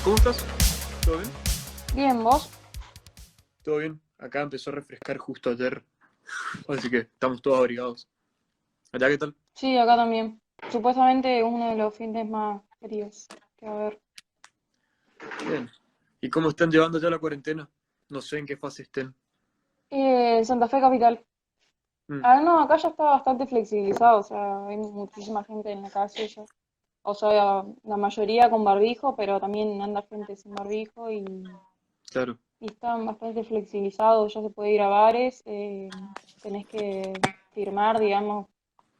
¿Cómo estás? ¿Todo bien? Bien, ¿vos? Todo bien. Acá empezó a refrescar justo ayer, así que estamos todos abrigados. ¿Allá qué tal? Sí, acá también. Supuestamente uno de los fines más fríos que va a haber. Bien. ¿Y cómo están llevando ya la cuarentena? No sé en qué fase estén. Santa Fe Capital. Mm, Ah, no, acá ya está bastante flexibilizado, o sea, hay muchísima gente en la calle ya. O sea, la mayoría con barbijo, pero también anda gente sin barbijo claro. y están bastante flexibilizados, ya se puede ir a bares, tenés que firmar, digamos,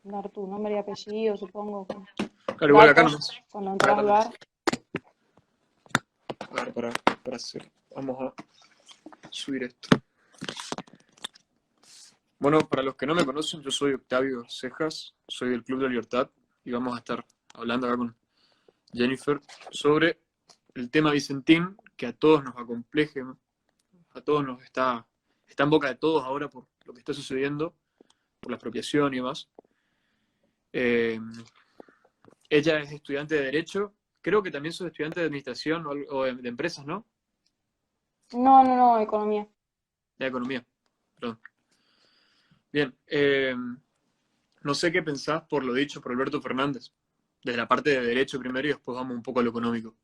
dar tu nombre y apellido, supongo, con Claro, igual acá datos nomás. cuando Acá entras al también. bar. A ver, para hacer. Vamos a subir esto. Bueno, para los que no me conocen, yo soy Octavio Cejas, soy del Club de Libertad y vamos a estar hablando acá con Jennifer sobre el tema Vicentín, que a todos nos acompleje, a todos está en boca de todos ahora por lo que está sucediendo, por la expropiación y demás. Eh, Ella es estudiante de Derecho, creo que también sos estudiante de Administración o de Empresas, ¿no? No, no, no, economía. De Economía, perdón. Bien, no sé qué pensás por lo dicho por Alberto Fernández, desde la parte de Derecho primero y después vamos un poco a lo económico.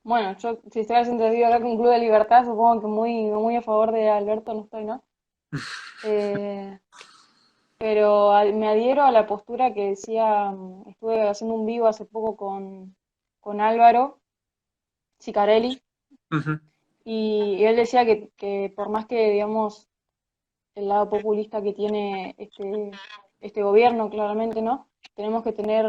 Bueno, yo si estoy haciendo vivo acá con Club de Libertad, supongo que muy a favor de Alberto no estoy, ¿no? Eh, pero me adhiero a la postura que decía, estuve haciendo un vivo hace poco con Álvaro Cicarelli, Ujú. y él decía que por más que, digamos, el lado populista que tiene este gobierno, claramente, ¿no? Tenemos que tener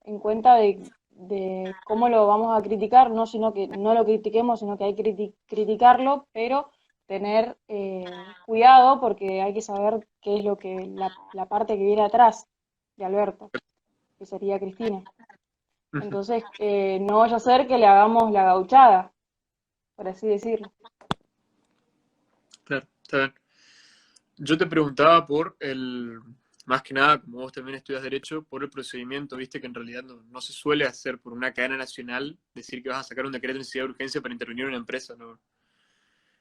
en cuenta de cómo lo vamos a criticar, no sino que no lo critiquemos, sino que hay que criticarlo, pero tener cuidado porque hay que saber qué es lo que la parte que viene atrás de Alberto, que sería Cristina. Ujú. Entonces, no vaya a ser que le hagamos la gauchada, por así decirlo. Claro, está bien. Yo te preguntaba más que nada, como vos también estudias Derecho, por el procedimiento, viste que en realidad no se suele hacer por una cadena nacional, decir que vas a sacar un decreto de necesidad de urgencia para intervenir en una empresa, ¿no?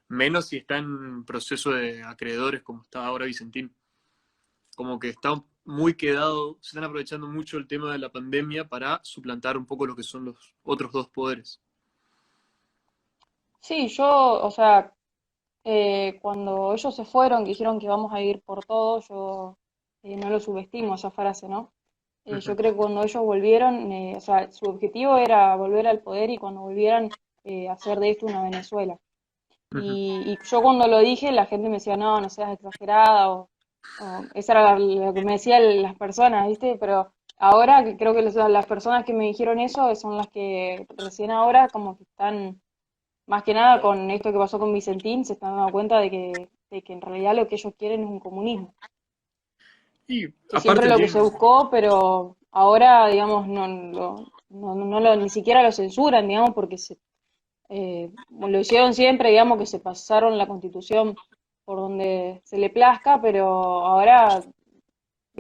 Menos si está en proceso de acreedores como está ahora Vicentín. Como que está muy quedado, se están aprovechando mucho el tema de la pandemia para suplantar un poco lo que son los otros dos poderes. Sí, yo, o sea, cuando ellos se fueron, que dijeron que vamos a ir por todo, yo no lo subestimo esa frase, ¿no? Yo Ujú, creo que cuando ellos volvieron, o sea, su objetivo era volver al poder y cuando volvieran hacer de esto una Venezuela. ujú. Y yo cuando lo dije, la gente me decía, no, no seas exagerada, o esa era lo que me decían las personas, ¿viste? Pero ahora creo que las personas que me dijeron eso son las que recién ahora como que están más que nada con esto que pasó con Vicentín, se están dando cuenta de que en realidad lo que ellos quieren es un comunismo, Y que siempre aparte lo que se tienen, buscó, pero ahora, digamos, ni siquiera lo censuran, digamos, porque lo hicieron siempre, digamos, que se pasaron la Constitución por donde se le plazca, pero ahora sí,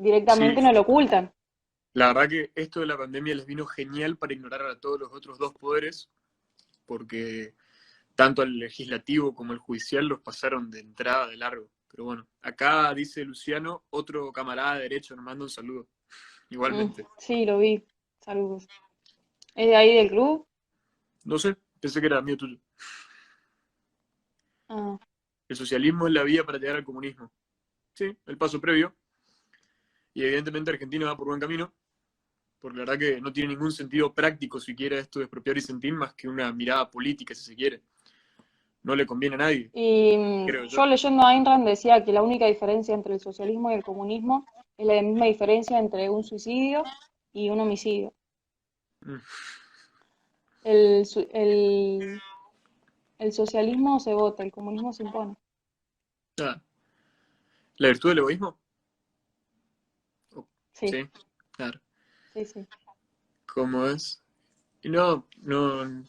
directamente no lo ocultan. la verdad que esto de la pandemia les vino genial para ignorar a todos los otros dos poderes, porque tanto el legislativo como el judicial los pasaron de entrada de largo. Pero bueno, acá dice Luciano, otro camarada de derecho, nos manda un saludo. Igualmente. Sí, lo vi. Saludos. ¿Es de ahí del club? No sé, pensé que era mío tuyo. Ah. El socialismo es la vía para llegar al comunismo. Sí, el paso previo. Y evidentemente Argentina va por buen camino, porque la verdad que no tiene ningún sentido práctico siquiera esto de expropiar y sentir más que una mirada política, si se quiere. No le conviene a nadie, Y creo yo. yo leyendo a Ayn Rand decía que la única diferencia entre el socialismo y el comunismo es la misma diferencia entre un suicidio y un homicidio. Mm, El socialismo se vota, el comunismo se impone. nada. ¿La virtud del egoísmo? Oh, Sí, sí, claro. sí, sí. ¿Cómo es? Y no,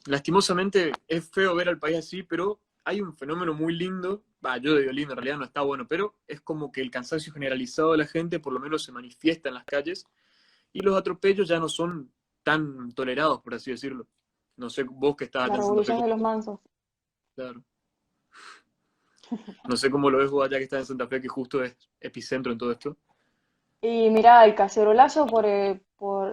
lastimosamente es feo ver al país así, pero hay un fenómeno muy lindo, yo digo lindo, en realidad no está bueno, pero es como que el cansancio generalizado de la gente por lo menos se manifiesta en las calles y los atropellos ya no son tan tolerados, por así decirlo. No sé, vos que estás La acá en Santa Fe, revolución de los mansos. claro. No sé cómo lo ves vos allá que estás en Santa Fe, que justo es epicentro en todo esto. Y mirá, el cacerolazo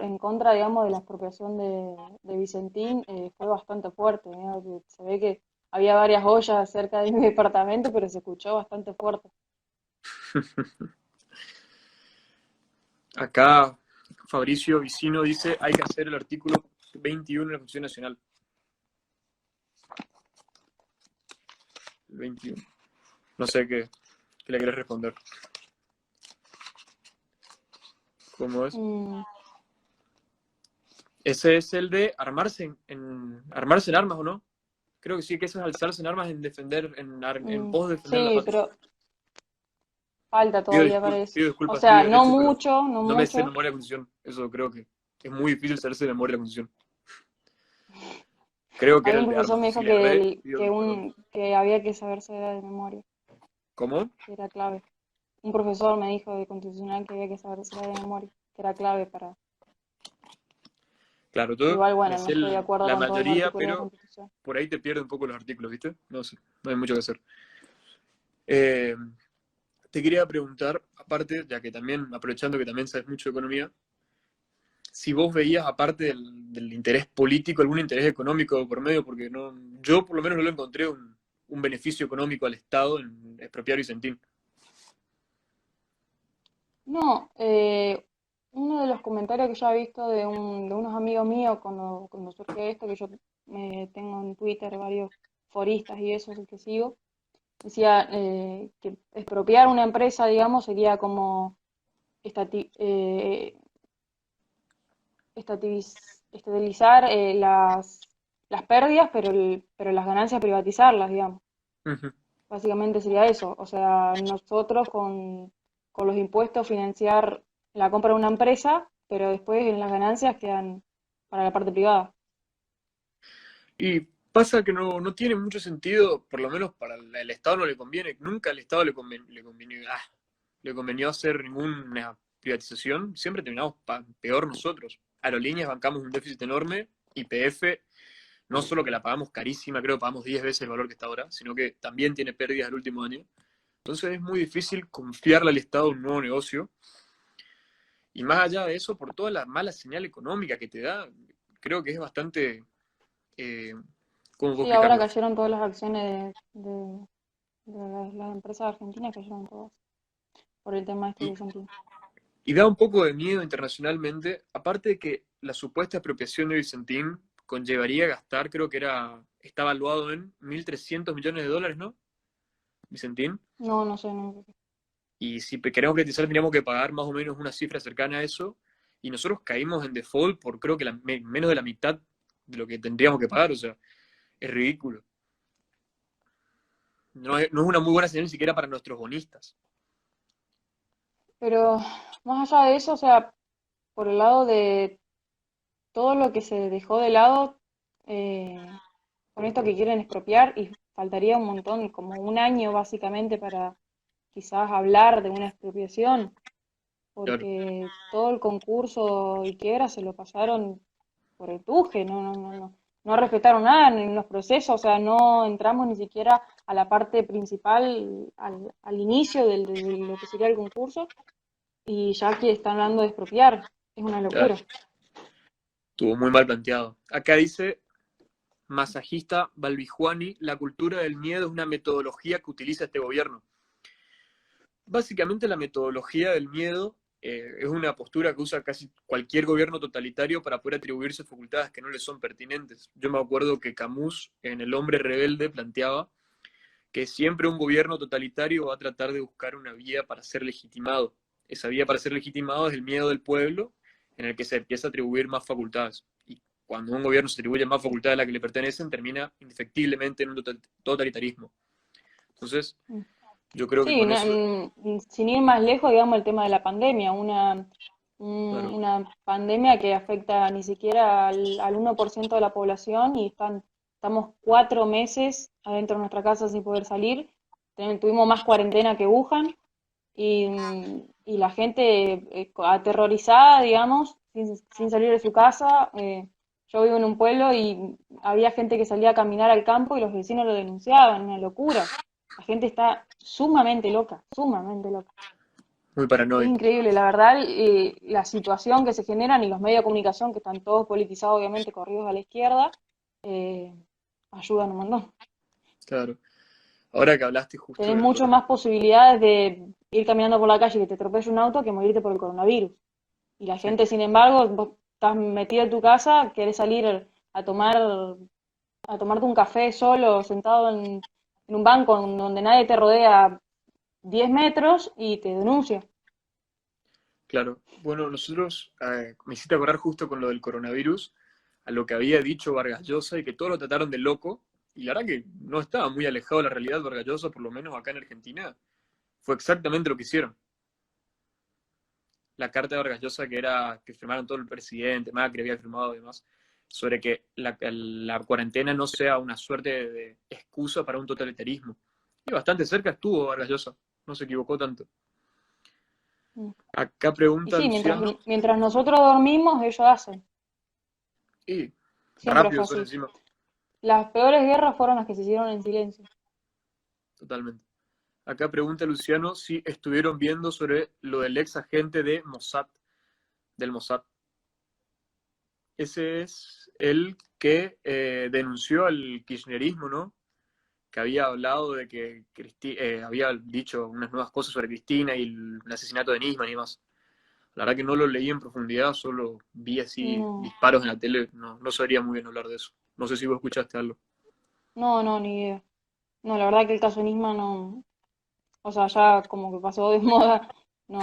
en contra, digamos, de la expropiación de Vicentín fue bastante fuerte. Mirá, que se ve que había varias ollas cerca de mi departamento, pero se escuchó bastante fuerte. Acá Fabricio Vicino dice, hay que hacer el artículo 21 de la Constitución Nacional. El 21. No sé qué le querés responder. ¿Cómo es? Mm, Ese es el de armarse en armas, ¿o no? Creo que sí, que eso es alzarse en armas en defender, en pos de defender la sí, patria. pero falta todavía para eso. Pido O disculpas, estoy sea, no derecho, pero mucho, no no me sé de mucho. memoria la Constitución. Eso creo que es muy difícil saberse de memoria la Constitución. Creo que A era mí un el de profesor armas. me Si dijo le erré, pido perdón. que había que saberse de memoria, ¿Cómo? que era clave. Un profesor me dijo de constitucional que había que saberse de memoria, que era clave para... Claro, yo Igual, me bueno, no sé estoy de acuerdo la con todos los mayoría, artículos de la pero Constitución. por ahí te pierdo un poco los artículos, ¿viste? No sé, no hay mucho que hacer. Eh, Te quería preguntar, aparte, ya que también, aprovechando que también sabes mucho de economía, si vos veías, aparte del interés político, algún interés económico por medio, porque no, yo por lo menos no lo encontré un beneficio económico al Estado en expropiar Vicentín. No, uno de los comentarios que yo he visto de unos amigos míos cuando surgió esto, que yo tengo en Twitter varios foristas y eso es el que sigo, decía que expropiar una empresa, digamos, sería como estati- eh, estatizar las pérdidas, pero las ganancias privatizarlas, digamos. Ujú. Básicamente sería eso. O sea, nosotros con los impuestos financiar la compra de una empresa, pero después en las ganancias quedan para la parte privada. Y pasa que no tiene mucho sentido, por lo menos para el Estado no le conviene, nunca al Estado le convenió hacer ninguna privatización, siempre terminamos peor nosotros. Aerolíneas bancamos un déficit enorme, YPF no solo que la pagamos carísima, creo que pagamos 10 veces el valor que está ahora, sino que también tiene pérdidas el último año. Entonces es muy difícil confiarle al Estado un nuevo negocio. Y más allá de eso, por toda la mala señal económica que te da, creo que es bastante... Eh, ¿Cómo puedo Sí, ahora explicarlo? cayeron todas las acciones de las empresas argentinas, cayeron todas por el tema este de Y, Vicentín. y da un poco de miedo internacionalmente, aparte de que la supuesta expropiación de Vicentín conllevaría gastar, creo que está evaluado en 1.300 millones de dólares, ¿no? Vicentín. No, no sé, no. Y si queremos privatizar, tendríamos que pagar más o menos una cifra cercana a eso. Y nosotros caímos en default por creo que menos de la mitad de lo que tendríamos que pagar. O sea, es ridículo. No es una muy buena señal ni siquiera para nuestros bonistas. Pero más allá de eso, o sea, por el lado de todo lo que se dejó de lado, eh, con esto que quieren expropiar, y faltaría un montón, como un año básicamente para quizás hablar de una expropiación, Claro, porque todo el concurso y quiebra se lo pasaron por el tuje, no respetaron nada en los procesos, o sea, no entramos ni siquiera a la parte principal, al inicio de lo que sería el concurso, y ya que están hablando de expropiar, es una claro. locura. Estuvo muy mal planteado. Acá dice masajista Balbijuani, la cultura del miedo es una metodología que utiliza este gobierno. Básicamente la metodología del miedo es una postura que usa casi cualquier gobierno totalitario para poder atribuirse facultades que no le son pertinentes. Yo me acuerdo que Camus en El hombre rebelde planteaba que siempre un gobierno totalitario va a tratar de buscar una vía para ser legitimado. Esa vía para ser legitimado es el miedo del pueblo en el que se empieza a atribuir más facultades. Y cuando un gobierno se atribuye más facultades a las que le pertenecen, termina indefectiblemente en un totalitarismo. Entonces, yo creo que Sí, con eso, sin ir más lejos, digamos, el tema de la pandemia, claro, una pandemia que afecta ni siquiera al 1% de la población y estamos 4 meses adentro de nuestra casa sin poder salir. Tuvimos más cuarentena que Wuhan y la gente aterrorizada, digamos, sin salir de su casa. yo vivo en un pueblo y había gente que salía a caminar al campo y los vecinos lo denunciaban, una locura. La gente está sumamente loca, sumamente loca. Muy Es paranoico. increíble, la verdad, la situación que se generan y los medios de comunicación, que están todos politizados, obviamente, corridos a la izquierda, eh, ayudan un montón. Claro. Ahora que hablaste justo Tenés del mucho coronavirus. más posibilidades de ir caminando por la calle y que te atropelle un auto que morirte por el coronavirus. Y la Sí, gente, sin embargo, vos estás metida en tu casa, querés salir a tomarte un café solo, sentado en un banco donde nadie te rodea 10 metros y te denuncia. claro. Bueno, nosotros, me hiciste acordar justo con lo del coronavirus, a lo que había dicho Vargas Llosa y que todos lo trataron de loco. Y la verdad que no estaba muy alejado de la realidad Vargas Llosa, por lo menos acá en Argentina. Fue exactamente lo que hicieron. La carta de Vargas Llosa que firmaron todo el presidente, Macri había firmado y demás, sobre que la cuarentena no sea una suerte de excusa para un totalitarismo. Y bastante cerca estuvo Vargas Llosa, no se equivocó tanto. Acá Y pregunta sí, Luciano, mientras nosotros dormimos, ellos hacen. y Siempre fue rápido son así. encima, Las peores guerras fueron las que se hicieron en silencio. totalmente. Acá pregunta Luciano si estuvieron viendo sobre lo del ex agente de Mossad, del Mossad. Ese es el que denunció al kirchnerismo, ¿no? Que había hablado de que había dicho unas nuevas cosas sobre Cristina y el asesinato de Nisman y demás. La verdad que no lo leí en profundidad, solo vi así No, disparos en la tele, no, no sabría muy bien hablar de eso. No sé si vos escuchaste algo. no, ni idea. No, la verdad que el caso Nisman no, o sea, ya como que pasó de moda, no,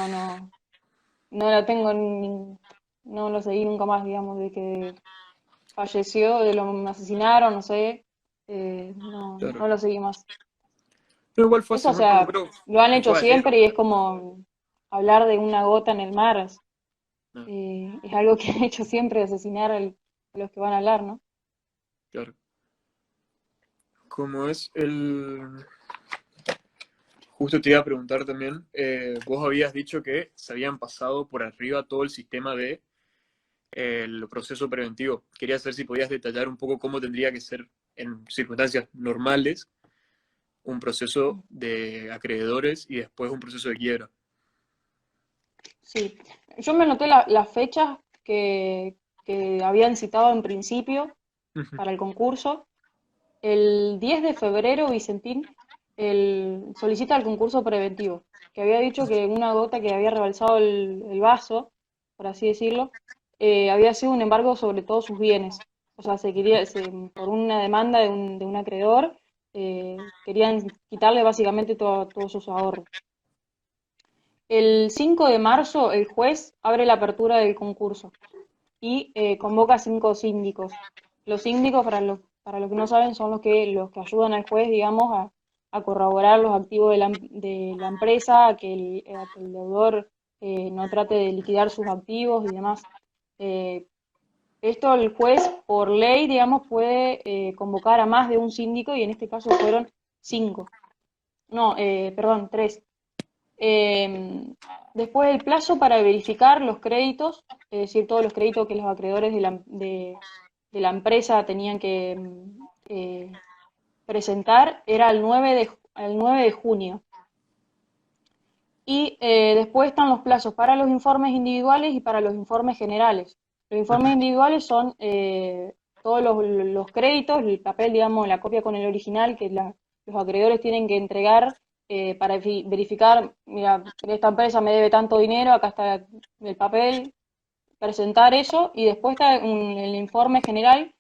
no la tengo no lo seguí nunca más, digamos, de que falleció, de lo asesinaron, no sé, Claro. no lo seguí más. No, igual fue Eso, hace o muy poco, sea, creo lo han que hecho fue ayer. siempre y es como hablar de una gota en el mar, No, es algo que han hecho siempre, asesinar a los que van a hablar, ¿no? claro. Como es el... Justo te iba a preguntar también, vos habías dicho que se habían pasado por arriba todo el sistema de el proceso preventivo. Quería saber si podías detallar un poco cómo tendría que ser en circunstancias normales un proceso de acreedores y después un proceso de quiebra. Sí, yo me anoté las fechas que habían citado en principio para el concurso. El 10 de febrero, Vicentín solicita el concurso preventivo, que había dicho que una gota que había rebalsado el vaso, por así decirlo, había sido un embargo sobre todos sus bienes. O sea, por una demanda de un acreedor, querían quitarle básicamente todos sus ahorros. El 5 de marzo, el juez abre la apertura del concurso y convoca 5 síndicos. Los síndicos, para los que no saben, son los que ayudan al juez, digamos, a corroborar los activos de la empresa, a que el deudor no trate de liquidar sus activos y demás. Eh, Esto el juez, por ley, digamos, puede convocar a más de un síndico y en este caso fueron 5. No, perdón, 3. Eh, Después el plazo para verificar los créditos, es decir, todos los créditos que los acreedores de la empresa tenían que presentar, era el 9 de junio. Y después están los plazos para los informes individuales y para los informes generales. Los informes individuales son todos los créditos, el papel, digamos, la copia con el original que los acreedores tienen que entregar para verificar, mira, esta empresa me debe tanto dinero, acá está el papel, presentar eso, y después está el informe general,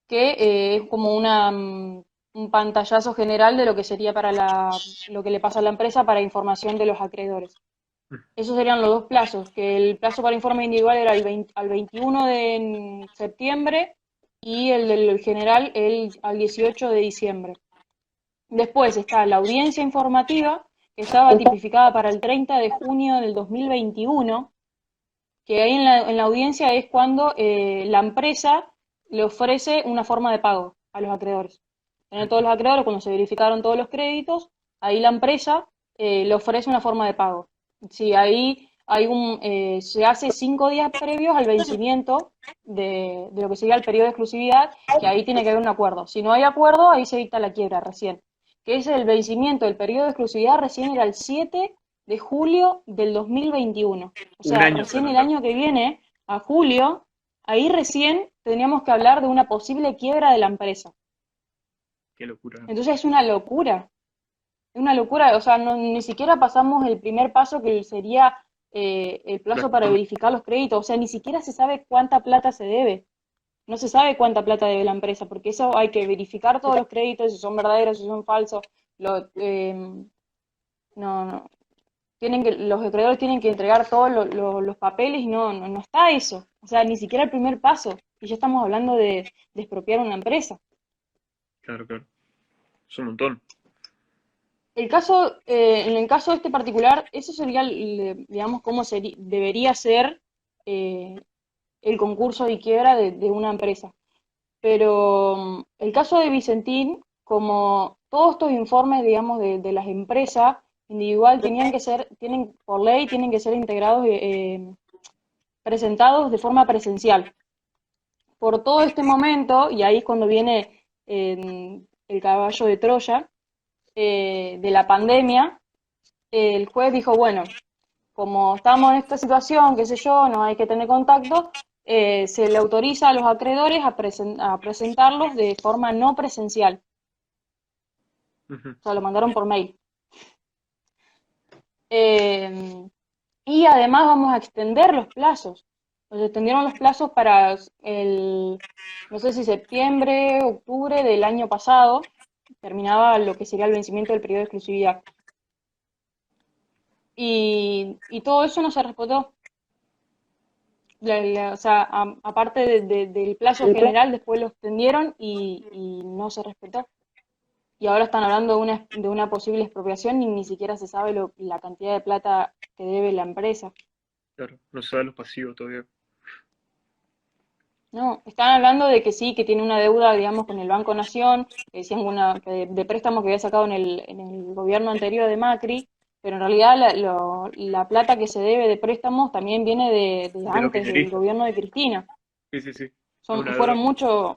que es como un pantallazo general de lo que sería lo que le pasa a la empresa para información de los acreedores. Esos serían los dos plazos, que el plazo para informe individual era al 21 de septiembre y el del general al 18 de diciembre. Después está la audiencia informativa, que estaba tipificada para el 30 de junio del 2021, que ahí en la audiencia es cuando la empresa le ofrece una forma de pago a los acreedores. En todos los acreedores, cuando se verificaron todos los créditos, ahí la empresa le ofrece una forma de pago. Si ahí se hace 5 días previos al vencimiento de lo que sería el periodo de exclusividad, que ahí tiene que haber un acuerdo. Si no hay acuerdo, ahí se dicta la quiebra recién. Que es el vencimiento del periodo de exclusividad recién era el 7 de julio del 2021. O Un sea, año para recién el arrancar. año que viene, a julio, ahí recién tendríamos que hablar de una posible quiebra de la empresa. Qué locura. Entonces es una locura, o sea, ni siquiera pasamos el primer paso que sería el La plazo para firma. verificar los créditos, o sea, ni siquiera se sabe cuánta plata se debe, no se sabe cuánta plata debe la empresa, porque eso hay que verificar todos los créditos, si son verdaderos, si son falsos, lo, no, los acreedores tienen que entregar todos los papeles y no está eso, o sea, ni siquiera el primer paso, y ya estamos hablando de expropiar una empresa. Claro, claro. Es un montón. En el caso este particular, eso sería, digamos, cómo debería ser eh, el concurso de quiebra de una empresa. Pero el caso de Vicentín, como todos estos informes, digamos, de las empresas individual por ley, tienen que ser integrados, presentados de forma presencial. Por todo este momento, y ahí es cuando viene el caballo de Troya, de la pandemia, el juez dijo, bueno, como estamos en esta situación, qué sé yo, no hay que tener contacto, se le autoriza a los acreedores a presentarlos de forma no presencial. Ujú. O sea, lo mandaron por mail. Eh, y además vamos a extender los plazos. Nos extendieron los plazos para no sé si septiembre, octubre del año pasado, terminaba lo que sería el vencimiento del periodo de exclusividad. Y todo eso no se respetó. O sea, aparte del plazo general, después lo extendieron y no se respetó. Y ahora están hablando de una posible expropiación y ni siquiera se sabe la cantidad de plata que debe la empresa. Claro. No se saben los pasivos todavía. No, están hablando de que sí, que tiene una deuda, digamos, con el Banco Nación, que decían de préstamos que había sacado en el gobierno anterior de Macri, pero en realidad la plata que se debe de préstamos también viene de De los antes, del kirchneristas. gobierno de Cristina. Sí, sí, sí. Es una Fueron deuda. muchos.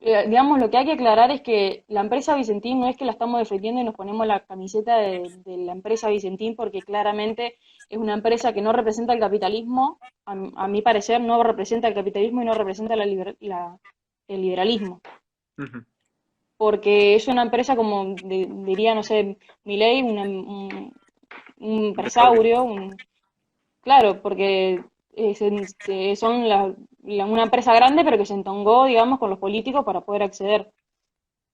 Digamos, lo que hay que aclarar es que la empresa Vicentín no es que la estamos defendiendo y nos ponemos la camiseta de la empresa Vicentín, porque claramente es una empresa que no representa el capitalismo, a mi parecer no representa el capitalismo y no representa el liberalismo, Ujú. porque es una empresa como diría, no sé, Milei, un Empresario. empresario, claro, porque son una empresa grande, pero que se entongó, digamos, con los políticos para poder acceder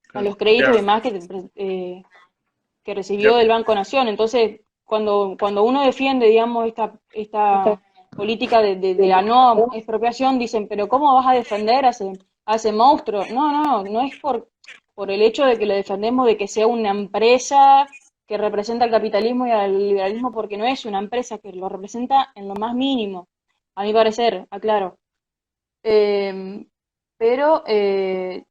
a Claro. los créditos y Ya, demás que ya. recibió del Banco Nación. Entonces, cuando uno defiende, digamos, esta política de la no expropiación, dicen, pero ¿cómo vas a defender a ese monstruo? No es por el hecho de que lo defendemos de que sea una empresa que representa al capitalismo y al liberalismo, porque no es una empresa que lo representa en lo más mínimo, a mi parecer, aclaro. Eh, pero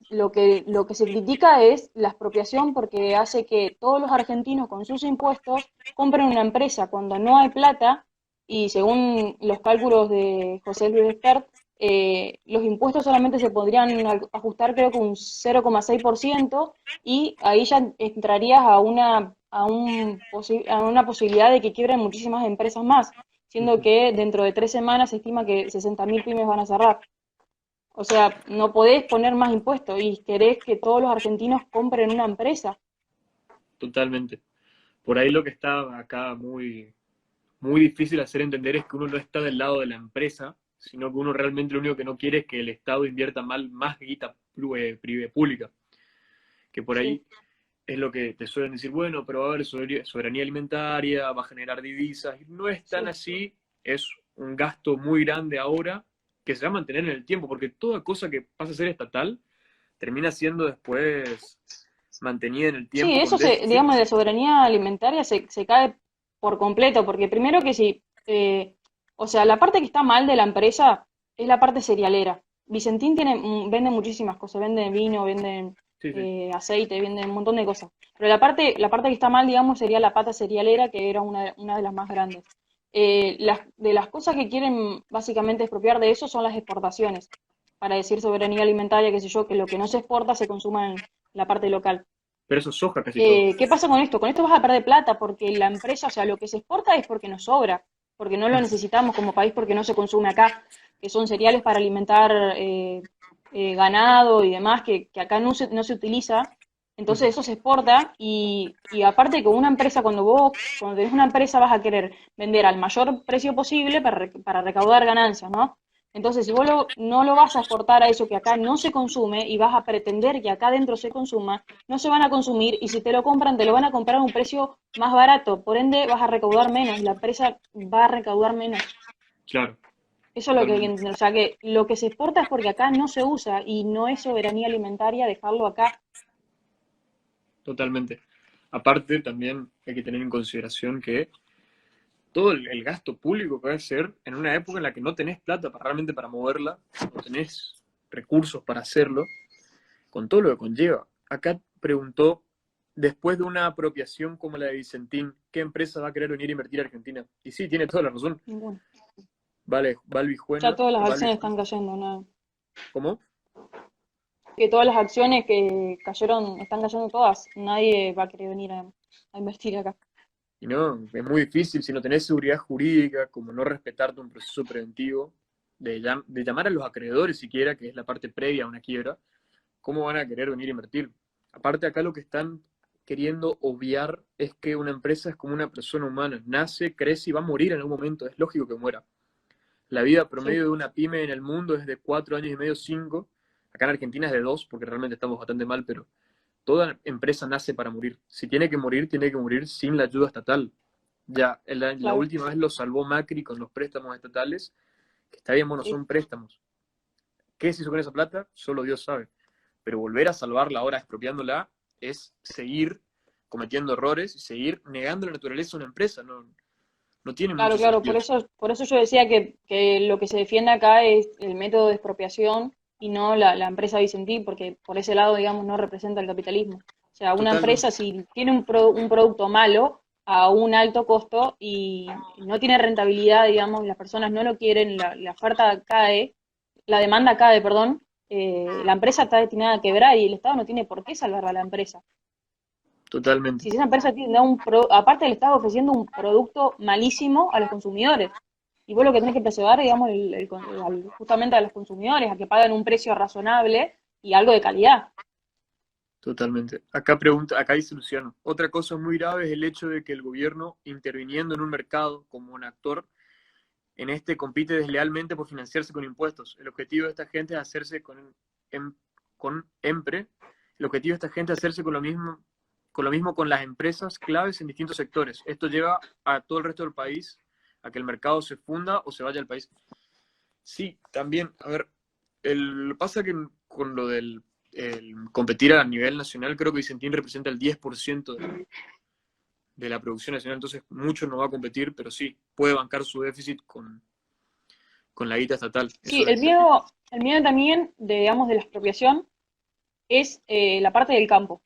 lo que se critica es la expropiación porque hace que todos los argentinos con sus impuestos compren una empresa cuando no hay plata y según los cálculos de José Luis Despert, los impuestos solamente se podrían ajustar creo que un 0,6% y ahí ya entrarías a una posibilidad de que quiebren muchísimas empresas más, siendo Ujú. que dentro de 3 semanas se estima que 60.000 pymes van a cerrar. O sea, no podés poner más impuestos y querés que todos los argentinos compren una empresa. Totalmente. Por ahí lo que está acá muy, muy difícil hacer entender es que uno no está del lado de la empresa, sino que uno realmente lo único que no quiere es que el Estado invierta mal, más guita pública. Que por Sí, ahí es lo que te suelen decir, bueno, pero va a haber soberanía alimentaria, va a generar divisas. Y no es tan sí. así, es un gasto muy grande ahora que se va a mantener en el tiempo, porque toda cosa que pasa a ser estatal termina siendo después mantenida en el Sí, tiempo con eso déficit. digamos, de la soberanía alimentaria se cae por completo, porque primero que sí, o sea, la parte que está mal de la empresa es la parte cerealera. Vicentín vende muchísimas cosas, vende vino, vende Sí, sí. aceite, vende un montón de cosas. Pero la parte que está mal, digamos, sería la pata cerealera, que era una de las más grandes. de las cosas que quieren básicamente expropiar de eso son las exportaciones, para decir soberanía alimentaria, qué sé yo, que lo que no se exporta se consuma en la parte local. Pero eso es soja casi todo. ¿Qué pasa con esto? Con esto vas a perder plata porque la empresa, o sea, lo que se exporta es porque nos sobra, porque no lo necesitamos como país, porque no se consume acá, que son cereales para alimentar ganado y demás, que acá no se utiliza. Entonces eso se exporta y aparte con una empresa, cuando tenés una empresa vas a querer vender al mayor precio posible para recaudar ganancias, ¿no? Entonces, si no lo vas a exportar a eso que acá no se consume y vas a pretender que acá dentro se consuma, no se van a consumir y si te lo compran, te lo van a comprar a un precio más barato. Por ende, vas a recaudar menos, la empresa va a recaudar menos. Claro, Eso es lo que hay que totalmente. entender. O sea, que lo que se exporta es porque acá no se usa y no es soberanía alimentaria dejarlo acá. Totalmente. Aparte, también hay que tener en consideración que todo el gasto público que va a ser en una época en la que no tenés plata realmente para moverla, no tenés recursos para hacerlo, con todo lo que conlleva. Acá preguntó, después de una apropiación como la de Vicentín, ¿qué empresa va a querer venir a invertir a Argentina? Y sí, tiene toda la razón. Ninguna. Vale, Ya Valvijuena, todas las acciones Valvijuena. están cayendo, ¿no? ¿Cómo? Que todas las acciones que cayeron, están cayendo todas. Nadie va a querer venir a invertir acá. Y no, es muy difícil si no tenés seguridad jurídica, como no respetarte un proceso preventivo, de llamar a los acreedores siquiera, que es la parte previa a una quiebra, ¿cómo van a querer venir a invertir? Aparte acá lo que están queriendo obviar es que una empresa es como una persona humana, nace, crece y va a morir en algún momento, es lógico que muera. La vida Sí, promedio de una pyme en el mundo es de 4 años y medio, 5. Acá en Argentina es de 2, porque realmente estamos bastante mal, pero toda empresa nace para morir. Si tiene que morir sin la ayuda estatal. Ya, la claro, última vez lo salvó Macri con los préstamos estatales, que está bien, bueno, sí. son préstamos. ¿Qué se hizo con esa plata? Solo Dios sabe. Pero volver a salvarla ahora expropiándola es seguir cometiendo errores y seguir negando la naturaleza a una empresa. No, no tiene Claro, mucho claro, sentido. por eso yo decía que lo que se defiende acá es el método de expropiación y no la empresa Vicentín, porque por ese lado, digamos, no representa el capitalismo. O sea, una Totalmente. empresa si tiene un producto malo a un alto costo y no tiene rentabilidad, digamos, las personas no lo quieren, la oferta cae, la demanda cae, perdón, la empresa está destinada a quebrar y el Estado no tiene por qué salvar a la empresa. Totalmente. Si esa empresa tiene aparte le estás ofreciendo un producto malísimo a los consumidores. Y vos lo que tenés que preservar, digamos, justamente a los consumidores, a que paguen un precio razonable y algo de calidad. Totalmente. Acá pregunta, acá dice Luciano. Otra cosa muy grave es el hecho de que el gobierno, interviniendo en un mercado como un actor, en este compite deslealmente por financiarse con impuestos. El objetivo de esta gente es hacerse con EMPRE. El objetivo de esta gente es hacerse con lo mismo con las empresas claves en distintos sectores. Esto lleva a todo el resto del país a que el mercado se funda o se vaya al país. Sí, también, a ver, pasa que con lo del competir a nivel nacional, creo que Vicentín representa el 10% de la producción nacional, entonces mucho no va a competir, pero sí, puede bancar su déficit con la guita estatal, Sí, eso es. el miedo también, digamos, de la expropiación es la parte del campo,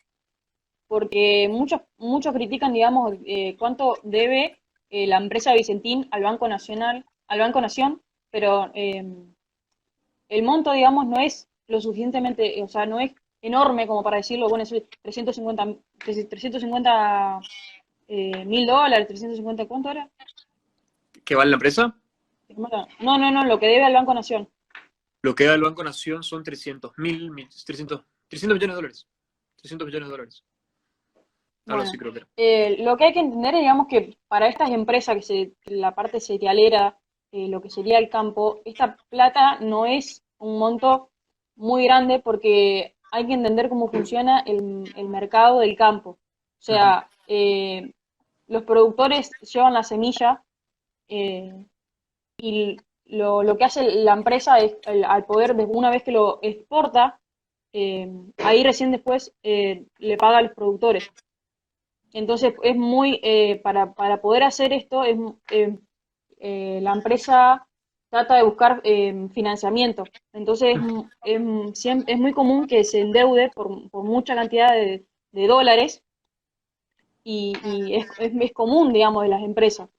porque muchos critican, digamos, cuánto debe la empresa Vicentín al Banco Nacional, al Banco Nación, pero el monto, digamos, no es lo suficientemente, o sea, no es enorme como para decirlo, bueno, es 350 mil dólares, 350, ¿cuánto era? ¿Qué vale la empresa? No, lo que debe al Banco Nación. Lo que da el Banco Nación son 300 millones de dólares. 300 millones de dólares. Algo así Bueno, creo que era. lo que hay que entender es, digamos, que para estas empresas, la parte cerealera, lo que sería el campo, esta plata no es un monto muy grande porque hay que entender cómo funciona el mercado del campo. O Ujú. sea, los productores llevan la semilla eh, y lo que hace la empresa es, al poder, una vez que lo exporta, ahí recién después le paga a los productores. Entonces es muy, para poder hacer esto, la empresa trata de buscar financiamiento. Entonces es muy común que se endeude por mucha cantidad de dólares y es común, digamos, de las empresas.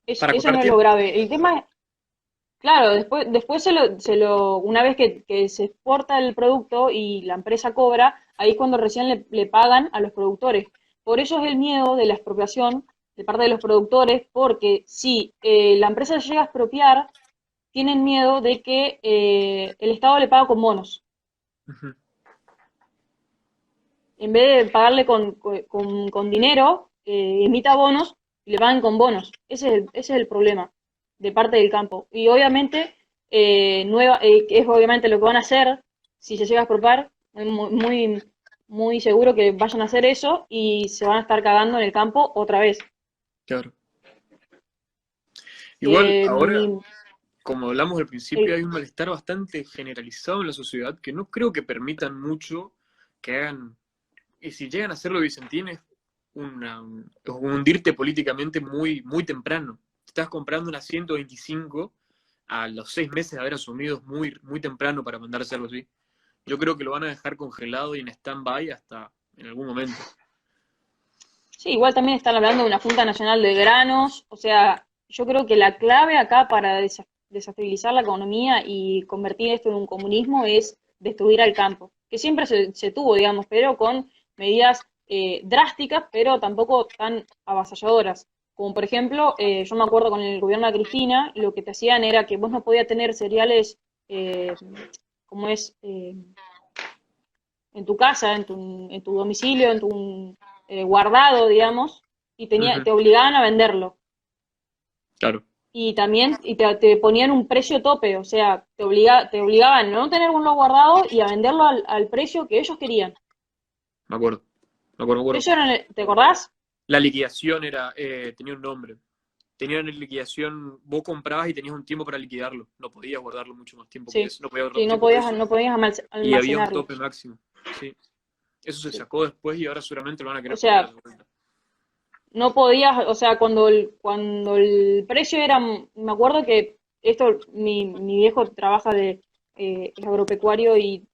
para Eso acotar no es lo tiempo. grave. El tema es, claro, después una vez que se exporta el producto y la empresa cobra, ahí es cuando recién le pagan a los productores. Por eso es el miedo de la expropiación de parte de los productores, porque si la empresa llega a expropiar, tienen miedo de que el Estado le paga con bonos. Ujú. En vez de pagarle con dinero, emita bonos y le pagan con bonos. Ese es el problema de parte del campo. Y obviamente, que es obviamente lo que van a hacer si se llega a expropiar, muy seguro que vayan a hacer eso y se van a estar cagando en el campo otra vez. Claro. Igual, Que ahora, mi, como hablamos al principio, el- hay un malestar bastante generalizado en la sociedad que no creo que permitan mucho que hagan, y si llegan a hacerlo Vicentín, es es hundirte políticamente muy, muy temprano. Estás comprando una 125 a los 6 meses de haber asumido muy, muy temprano para mandarse algo así. Yo creo que lo van a dejar congelado y en stand-by hasta en algún momento. Sí, igual también están hablando de una Junta Nacional de Granos, o sea, yo creo que la clave acá para desestabilizar la economía y convertir esto en un comunismo es destruir al campo, que siempre se tuvo, digamos, pero con medidas drásticas, pero tampoco tan avasalladoras. Como por ejemplo, yo me acuerdo con el gobierno de Cristina, lo que te hacían era que vos no podías tener cereales eh, como es en tu casa, en tu domicilio, en tu guardado, digamos, y Ujú. te obligaban a venderlo. Claro, Y también te ponían un precio tope, o sea, te obligaban a no tener uno guardado y a venderlo al precio que ellos querían. me acuerdo, me acuerdo, me acuerdo. Eso era, ¿te acordás? La liquidación tenía un nombre. Tenían en liquidación, vos comprabas y tenías un tiempo para liquidarlo. No podías guardarlo mucho más tiempo que Sí, eso, no podías guardarlo sí, más tiempo que eso. no podías Y había un almacenarlo. tope máximo. Sí. Eso se Sí. sacó después y ahora seguramente lo van a O querer poner sea, de vuelta. no podías, o sea, cuando el precio era, me acuerdo que esto, mi viejo trabaja es agropecuario y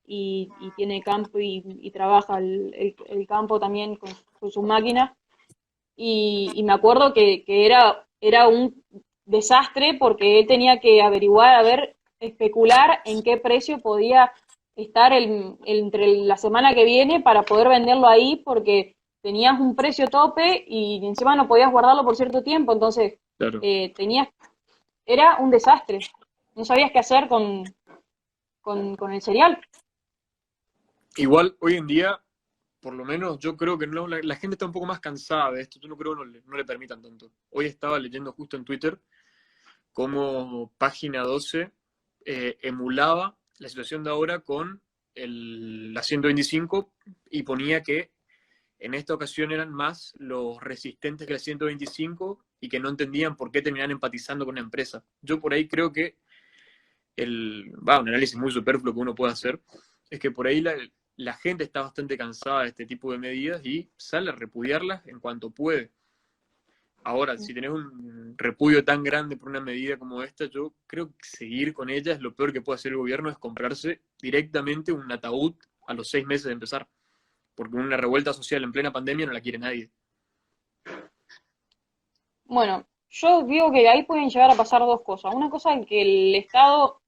tiene campo y trabaja el campo también con sus máquinas y me acuerdo que era un desastre porque él tenía que averiguar, a ver, especular en qué precio podía estar entre la semana que viene para poder venderlo ahí porque tenías un precio tope y encima no podías guardarlo por cierto tiempo, entonces Claro. tenías, era un desastre, no sabías qué hacer con el cereal. Igual, hoy en día, por lo menos yo creo que no, la gente está un poco más cansada de esto. Yo no creo que no le permitan tanto. Hoy estaba leyendo justo en Twitter cómo Página 12 emulaba la situación de ahora con la 125 y ponía que en esta ocasión eran más los resistentes que la 125 y que no entendían por qué terminaban empatizando con una empresa. Yo por ahí creo que un análisis muy superfluo que uno puede hacer es que por ahí la gente está bastante cansada de este tipo de medidas y sale a repudiarlas en cuanto puede. Ahora, si tenés un repudio tan grande por una medida como esta, yo creo que seguir con ella es lo peor que puede hacer el gobierno, es comprarse directamente un ataúd a los 6 meses de empezar, porque una revuelta social en plena pandemia no la quiere nadie. Bueno, yo digo que ahí pueden llegar a pasar dos cosas. Una cosa es que el Estado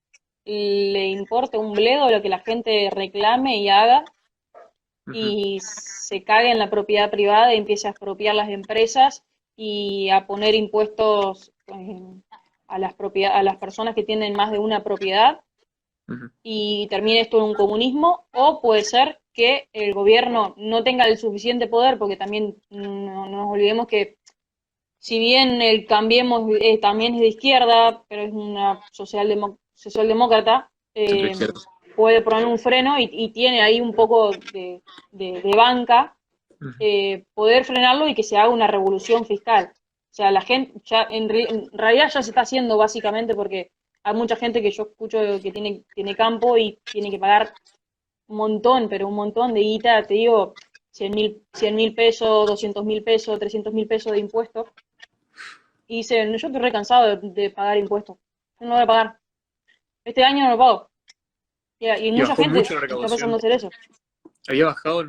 le importe un bledo lo que la gente reclame y haga Ujú. y se cague en la propiedad privada y empiece a expropiar las empresas y a poner impuestos a las personas que tienen más de una propiedad Ujú. y termine esto en un comunismo, o puede ser que el gobierno no tenga el suficiente poder, porque también no nos olvidemos que si bien el Cambiemos también es de izquierda, pero es una socialdemócrata, Centro izquierda. puede poner un freno y tiene ahí un poco de banca, Ujú. poder frenarlo y que se haga una revolución fiscal. O sea, la gente, ya en realidad ya se está haciendo básicamente porque hay mucha gente que yo escucho que tiene campo y tiene que pagar un montón, pero un montón de guita, te digo, 100.000 pesos, 200.000 pesos, 300.000 pesos de impuestos y dicen, yo estoy re cansado de pagar impuestos. Yo no voy a pagar. Este año no lo pago. Y Y mucha bajó gente mucho la está pasando a recaudación. hacer eso. Había bajado Es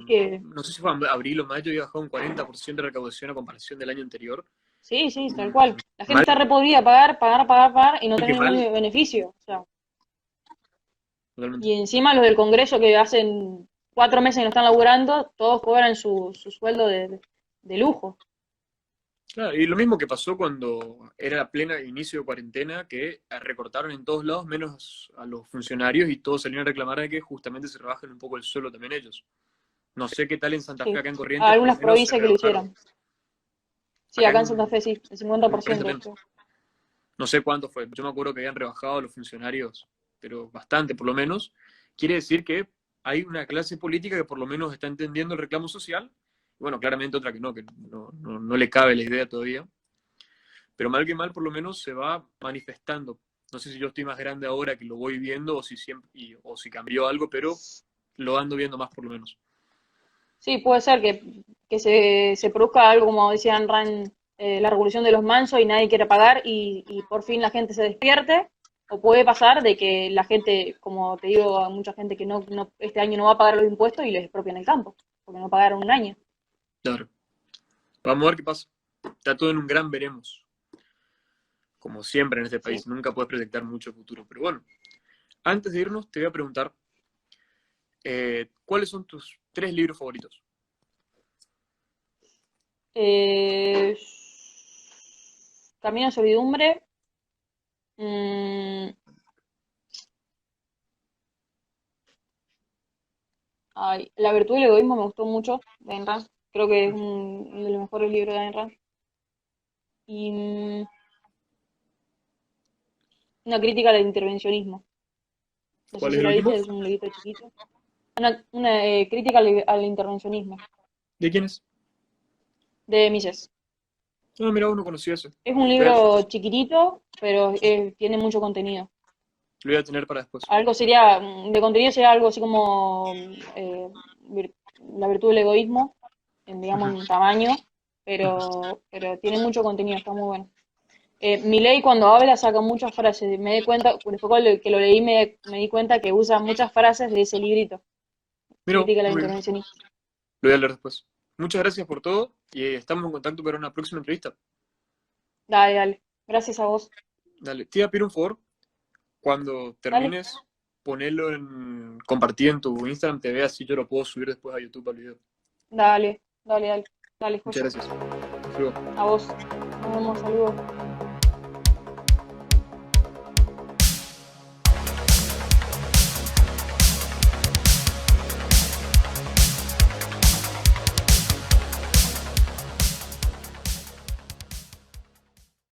que, no sé si fue en abril o mayo, había bajado un 40% de recaudación a comparación del año anterior. Sí, sí, tal Mm, cual. La gente Mal, está re podrida a pagar, pagar, pagar, pagar y no que tener mal, ningún beneficio. O sea, totalmente. y encima los del Congreso que hacen 4 meses que no están laburando, todos cobran su sueldo de lujo. Claro, y lo mismo que pasó cuando era plena inicio de cuarentena, que recortaron en todos lados, menos a los funcionarios, y todos salieron a reclamar de que justamente se rebajen un poco el sueldo también ellos. No sé qué tal en Santa Fe, Sí. acá en A Corrientes, por lo algunas menos se provincias que lo rebajaron. hicieron. Sí, Acá acá en Santa Fe sí, el en Corrientes 50%, menos. creo. No sé cuánto fue. Yo me acuerdo que habían rebajado a los funcionarios, pero bastante por lo menos. Quiere decir que hay una clase política que por lo menos está entendiendo el reclamo social. Y bueno, claramente otra que no le cabe la idea todavía. Pero mal que mal, por lo menos se va manifestando. No sé si yo estoy más grande ahora que lo voy viendo o si, siempre, o si cambió algo, pero lo ando viendo más por lo menos. Sí, puede ser que se produzca algo, como decía Ayn Rand, la revolución de los mansos y nadie quiere pagar y por fin la gente se despierte. O puede pasar de que la gente, como te digo, hay mucha gente que este año no va a pagar los impuestos y les expropian el campo, porque no pagaron un año. Claro. Vamos a ver qué pasa. Está todo en un gran veremos. Como siempre en este Sí. país. Nunca puedes proyectar mucho el futuro. Pero bueno, antes de irnos, te voy a preguntar, ¿cuáles son tus 3 libros favoritos? Eh, Camino a servidumbre. mm, La virtud del egoísmo me gustó mucho, de Ayn Rand. Creo que es uno de los mejores libros de Ayn Rand. Y una crítica al intervencionismo. No sé ¿Cuál es si el la último? viste, es un librito chiquito. Una crítica al intervencionismo, ¿De quién es? de Mises. Ah, mira, uno conocía ese. Es un Lo libro chiquitito, pero tiene mucho contenido. voy a tener para después. Algo sería, de contenido sería algo así como la virtud del egoísmo, digamos, Ujú, en tamaño, ujú. pero tiene mucho contenido, está muy bueno. Milei cuando habla saca muchas frases, me di cuenta, después que lo leí me di cuenta que usa muchas frases de ese librito, Mira, Crítica a la muy bien. intervencionista. Lo voy a leer después. Muchas gracias por todo y estamos en contacto para una próxima entrevista. Dale, dale. Gracias a vos. Dale, te voy a pedir un favor. Cuando Dale, termines, ponelo en compartir en tu Instagram TV, así yo lo puedo subir después a YouTube al video. dale, dale, dale. Dale, Muchas joya. gracias. Hasta luego. A vos. Nos vemos, saludos.